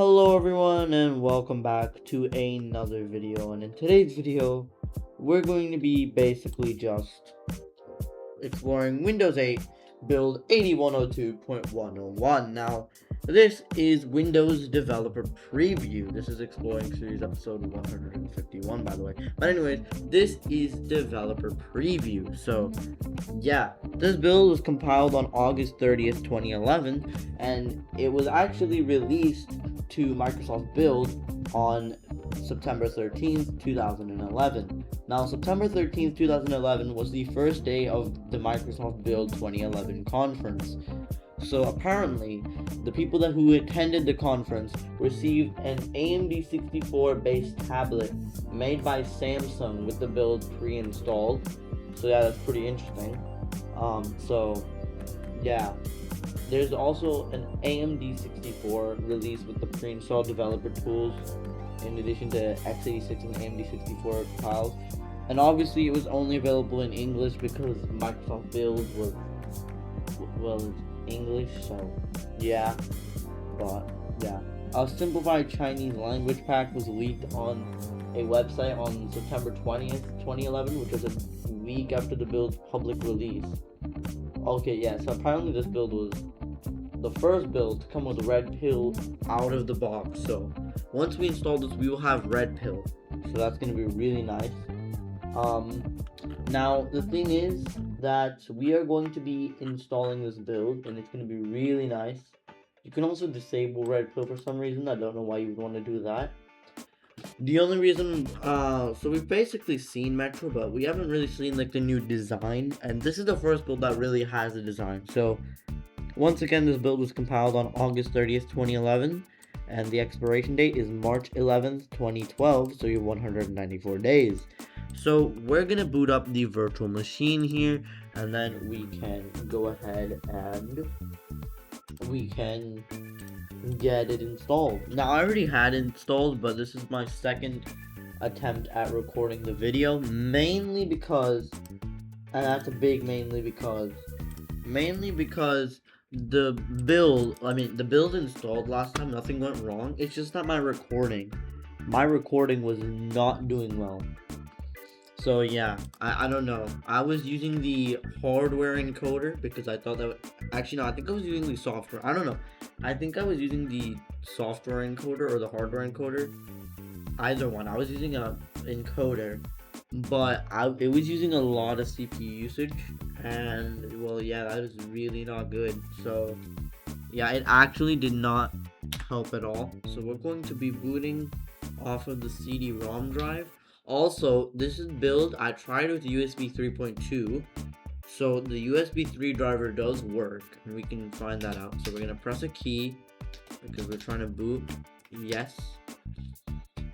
Hello everyone and welcome back to another video, and in today's video we're going to be basically just exploring Windows 8 build 8102.101. Now this is Windows Developer Preview. This is Exploring Series episode 151, by the way. But anyways, this is Developer Preview. So yeah, this build was compiled on August 30th, 2011, and it was actually released to Microsoft Build on September 13th, 2011. Now, September 13th, 2011 was the first day of the Microsoft Build 2011 conference. So apparently, the people who attended the conference received an AMD 64 based tablet made by Samsung with the build pre-installed. So yeah, that's pretty interesting. There's also an AMD 64 released with the pre-installed developer tools, in addition to x86 and AMD 64 files. And obviously it was only available in English because Microsoft Build was, well, English, so yeah. But yeah, a simplified Chinese language pack was leaked on a website on September 20th, 2011, which was a week after the build's public release. Okay, yeah, so apparently this build was the first build to come with Red Pill out of the box. So once we install this, we will have Red Pill. So that's going to be really nice. Now the thing is that we are going to be installing this build, and it's going to be really nice. You can also disable Red Pill for some reason. I don't know why you would want to do that. The only reason, so we've basically seen Metro, but we haven't really seen like the new design, and this is the first build that really has a design. So once again, this build was compiled on August 30th, 2011, and the expiration date is March 11th, 2012, so you have 194 days. So we're gonna boot up the virtual machine here, and then we can go ahead and we can get it installed. Now I already had it installed, but this is my second attempt at recording the video, mainly because, and that's a big mainly because the build installed last time, nothing went wrong. It's just that my recording was not doing well. So yeah, I don't know. I was using the hardware encoder because I thought that actually no, I think I was using the software. I don't know. I think I was using the software encoder or the hardware encoder. Either one. I was using a encoder, but it was using a lot of CPU usage, and well, yeah, that was really not good. So yeah, it actually did not help at all. So we're going to be booting off of the CD-ROM drive. Also, this is build I tried with USB 3.2, so the USB 3 driver does work, and we can find that out. So we're gonna press a key because we're trying to boot. Yes,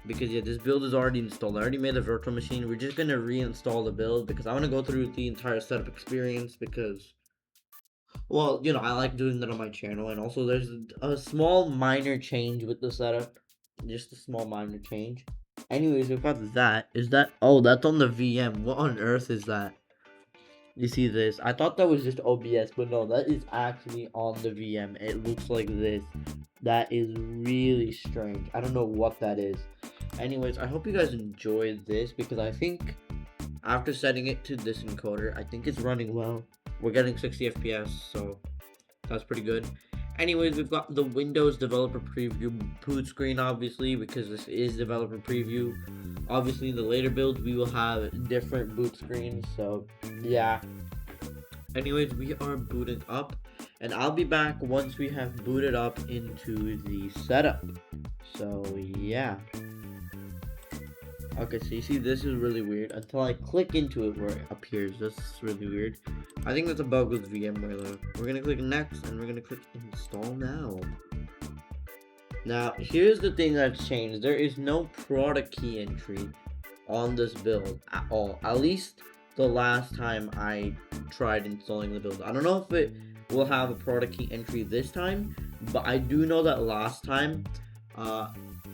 because yeah, this build is already installed. I already made the virtual machine. We're just gonna reinstall the build because I want to go through the entire setup experience because, well, you know, I like doing that on my channel. And also there's a small minor change with the setup, just a small minor change. Anyways, we've got that. Oh, that's on the VM. What on earth is that? You see this? I thought that was just OBS, but no, that is actually on the VM. It looks like this. That is really strange. I don't know what that is. Anyways, I hope you guys enjoyed this because I think after setting it to this encoder, I think it's running well. We're getting 60 FPS, so that's pretty good. Anyways, we've got the Windows Developer Preview boot screen, obviously, because this is Developer Preview. Obviously, in the later builds, we will have different boot screens, so yeah. Anyways, we are booting up, and I'll be back once we have booted up into the setup. So yeah. Okay, so you see this is really weird until I click into it where it appears. That's really weird. I think that's a bug with VMware though. We're gonna click next and we're gonna click install now. Now, here's the thing that's changed. There is no product key entry on this build at all. At least the last time I tried installing the build. I don't know if it will have a product key entry this time, but I do know that last time,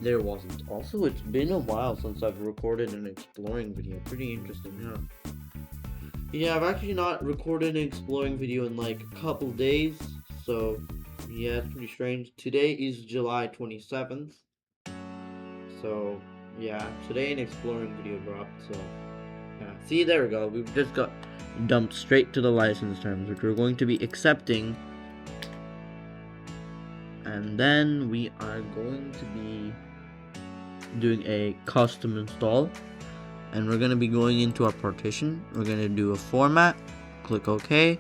there wasn't. Also, it's been a while since I've recorded an exploring video. Pretty interesting, huh? Yeah, I've actually not recorded an exploring video in like a couple days, so Yeah, it's pretty strange. Today is July 27th. So, yeah, today an exploring video dropped. So, yeah. See, there we go. We've just got dumped straight to the license terms, which we're going to be accepting. And then we are going to be doing a custom install. And we're going to be going into our partition. We're going to do a format. Click OK.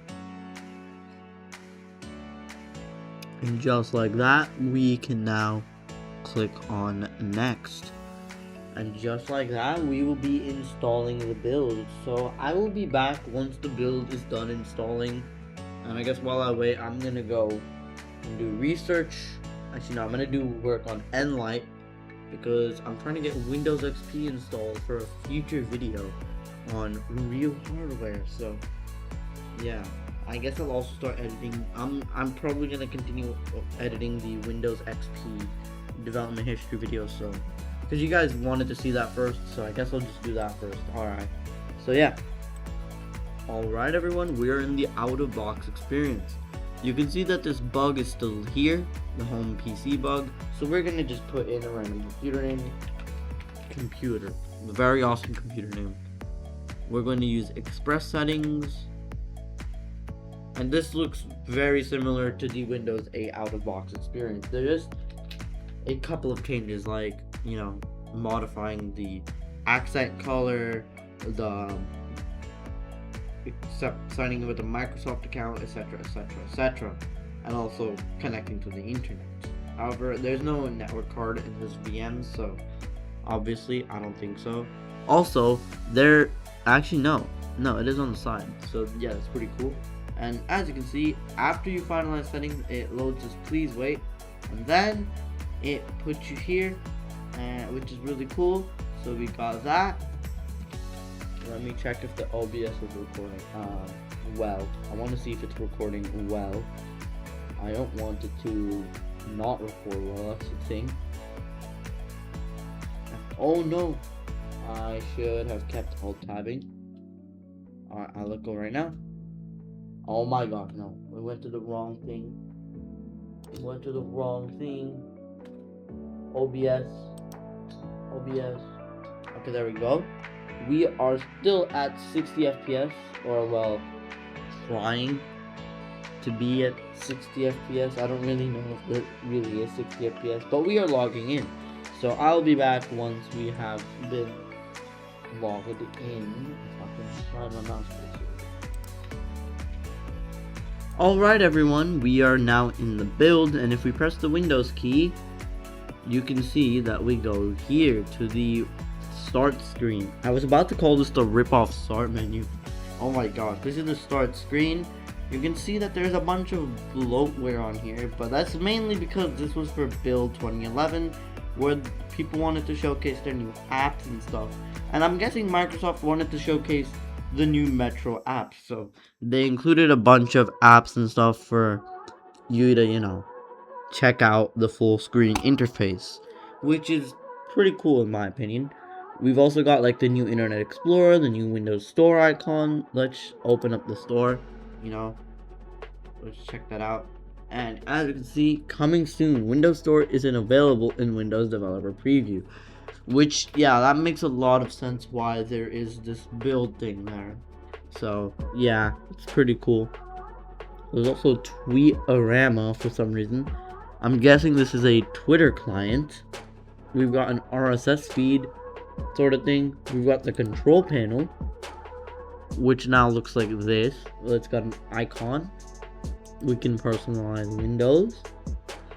And just like that, we can now click on next. And just like that, we will be installing the build. So I will be back once the build is done installing. And I guess while I wait, I'm going to go and do research. Actually, no, I'm going to do work on Nlight, because I'm trying to get Windows XP installed for a future video on real hardware. So yeah, I guess I'll also start editing. I'm probably gonna continue editing the Windows XP development history video, so because you guys wanted to see that first, so I guess I'll just do that first. Alright, so yeah. Alright everyone, we're in the out-of-box experience. You can see that this bug is still here, the home PC bug. So we're gonna just put in a random computer name. Computer, a very awesome computer name. We're going to use Express settings. And this looks very similar to the Windows 8 out-of-box experience. There's a couple of changes, like, you know, modifying the accent color, the signing in with a Microsoft account, etc, etc, etc, and also connecting to the internet. However, there's no network card in this VM, so obviously I don't think so. Also, there actually no, it is on the side, so yeah, it's pretty cool. And as you can see, after you finalize settings, it loads as please wait, and then it puts you here, which is really cool. So we got that. Let me check if the OBS is recording well. I want to see if it's recording well. I don't want it to not record well, that's the thing. Oh no, I should have kept alt tabbing. Alright, I'll let go right now. Oh my god, no, we went to the wrong thing. OBS. Okay, there we go. We are still at 60 FPS, or well, trying to be at 60 FPS. I don't really know if it really is 60 FPS, but we are logging in. So I'll be back once we have been logged in. Alright everyone, we are now in the build, and if we press the Windows key, you can see that we go here to the start screen. I was about to call this the rip-off start menu. Oh my god, this is the start screen. You can see that there's a bunch of bloatware on here, but that's mainly because this was for build 2011, where people wanted to showcase their new apps and stuff. And I'm guessing Microsoft wanted to showcase the new Metro app, so they included a bunch of apps and stuff for you to, you know, check out the full screen interface, which is pretty cool in my opinion. We've also got like the new Internet Explorer, the new Windows Store icon. Let's open up the store, you know, let's check that out. And as you can see, coming soon, Windows Store isn't available in Windows Developer Preview. Which, yeah, that makes a lot of sense why there is this build thing there. So, yeah, it's pretty cool. There's also Tweetorama for some reason. I'm guessing this is a Twitter client. We've got an RSS feed sort of thing. We've got the control panel, which now looks like this. It's got an icon. We can personalize windows.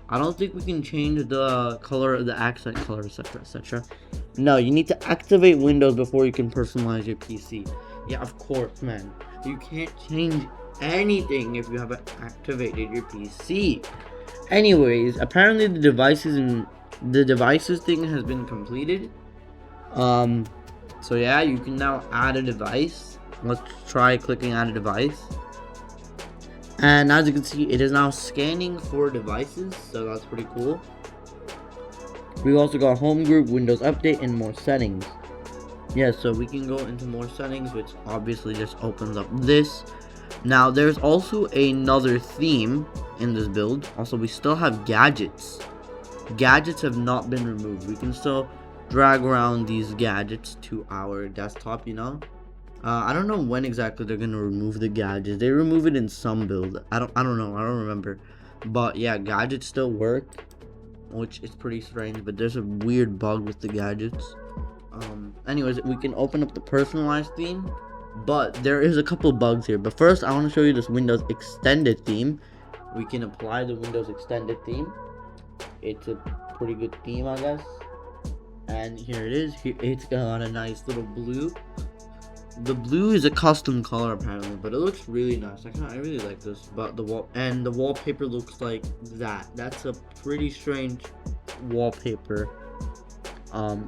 I don't think we can change the color, the accent color, etc, etc. No, you need to activate Windows before you can personalize your PC. Yeah, of course, man. You can't change anything if you haven't activated your PC. Anyways, apparently the devices thing has been completed. So yeah, you can now add a device. Let's try clicking add a device. And as you can see, it is now scanning for devices, so that's pretty cool. We've also got home group, Windows Update, and more settings. Yeah, so we can go into more settings, which obviously just opens up this. Now, there's also another theme, in this build. Also, we still have gadgets. Gadgets have not been removed. We can still drag around these gadgets to our desktop, you know. I don't know when exactly they're gonna remove the gadgets. They remove it in some build. I don't know. I don't remember. But yeah, gadgets still work, which is pretty strange. But there's a weird bug with the gadgets. Anyways, we can open up the personalized theme, but there is a couple bugs here. But first, I want to show you this Windows extended theme. We can apply the Windows extended theme. It's a pretty good theme, I guess. And here it is. Here it's got a nice little blue. The blue is a custom color apparently, but it looks really nice. I really like this. But the wallpaper looks like that. That's a pretty strange wallpaper.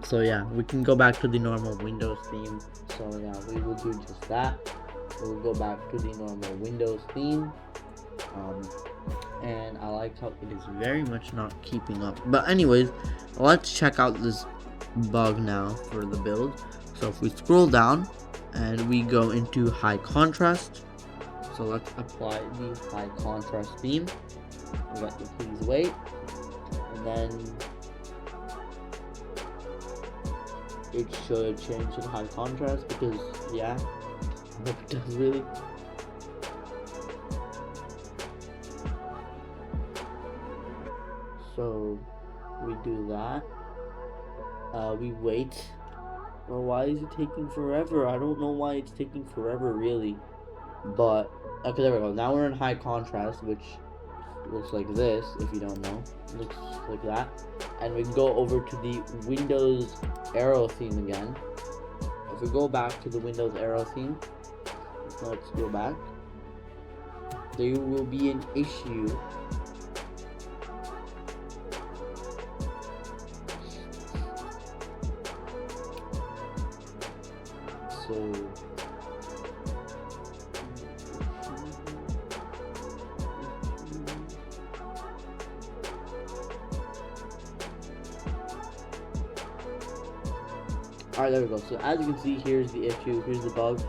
So yeah, we can go back to the normal Windows theme. So yeah, we will do just that. We'll go back to the normal Windows theme. And I like how it is very much not keeping up. But anyways, let's check out this bug now for the build. So if we scroll down and we go into high contrast, so let's apply the high contrast theme. We got the please wait, and then it should change to high contrast because yeah, I hope it does really. So we do that. We wait. Well, why is it taking forever? I don't know why it's taking forever, really. But okay, there we go. Now we're in high contrast, which looks like this. If you don't know, it looks like that. And we can go over to the Windows arrow theme again. If we go back to the Windows arrow theme, let's go back. There will be an issue. So alright, there we go. So as you can see, here's the issue, here's the bug.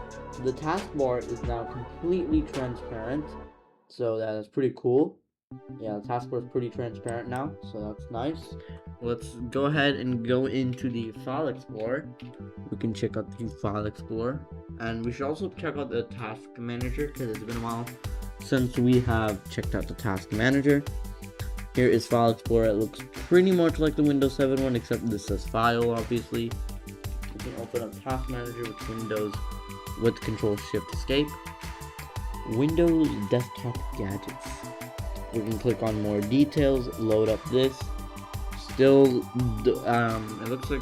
The taskbar is now completely transparent, so that's pretty cool. Yeah, the taskbar is pretty transparent now, so that's nice. Let's go ahead and go into the File Explorer. We can check out the File Explorer, and we should also check out the Task Manager because it's been a while since we have checked out the Task Manager. Here is File Explorer. It looks pretty much like the Windows 7 one, except this says File, obviously. You can open up Task Manager with Windows with Control Shift Escape. Windows Desktop Gadgets. We can click on more details, load up this. Still, it looks like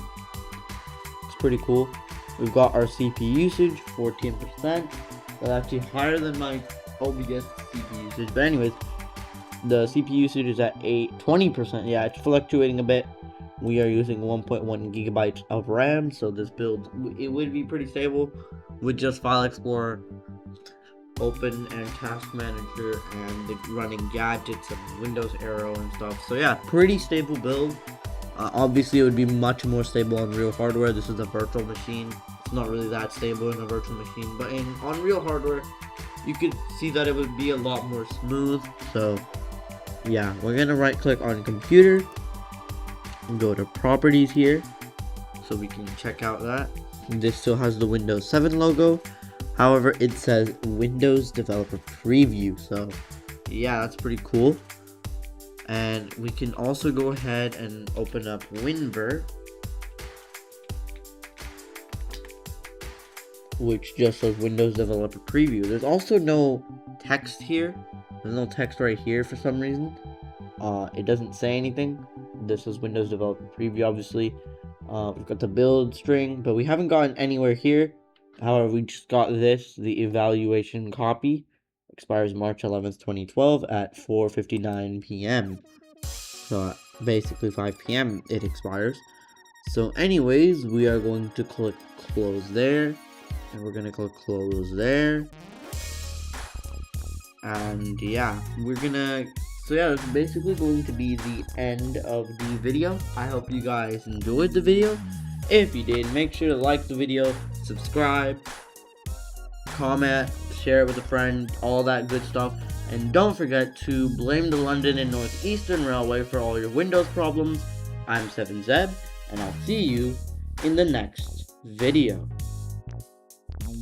it's pretty cool. We've got our CPU usage, 14%. That's actually higher than my OBS CPU usage. But anyways, the CPU usage is at 20%. Yeah, it's fluctuating a bit. We are using 1.1 gigabytes of RAM, so this build, it would be pretty stable with just File Explorer open and Task Manager and the running gadgets and Windows Arrow and stuff. So yeah, pretty stable build. Obviously it would be much more stable on real hardware. This is a virtual machine. It's not really that stable in a virtual machine, but on real hardware you could see that it would be a lot more smooth. So yeah, we're gonna right click on computer and go to properties here so we can check out that. This still has the Windows 7 logo. However, it says Windows Developer Preview, so yeah, that's pretty cool. And we can also go ahead and open up WinVer, which just says Windows Developer Preview. There's also no text here. There's no text right here for some reason. It doesn't say anything. This is Windows Developer Preview, obviously. We've got the build string, but we haven't gotten anywhere here. However, we just got this, the evaluation copy. Expires March 11th, 2012 at 4:59 p.m. So basically 5 p.m. it expires. So anyways, we are going to click close there. And we're going to click close there. And yeah, so yeah, that's basically going to be the end of the video. I hope you guys enjoyed the video. If you did, make sure to like the video, subscribe, comment, share it with a friend, all that good stuff. And don't forget to blame the London and North Eastern Railway for all your Windows problems. I'm 7Zeb, and I'll see you in the next video.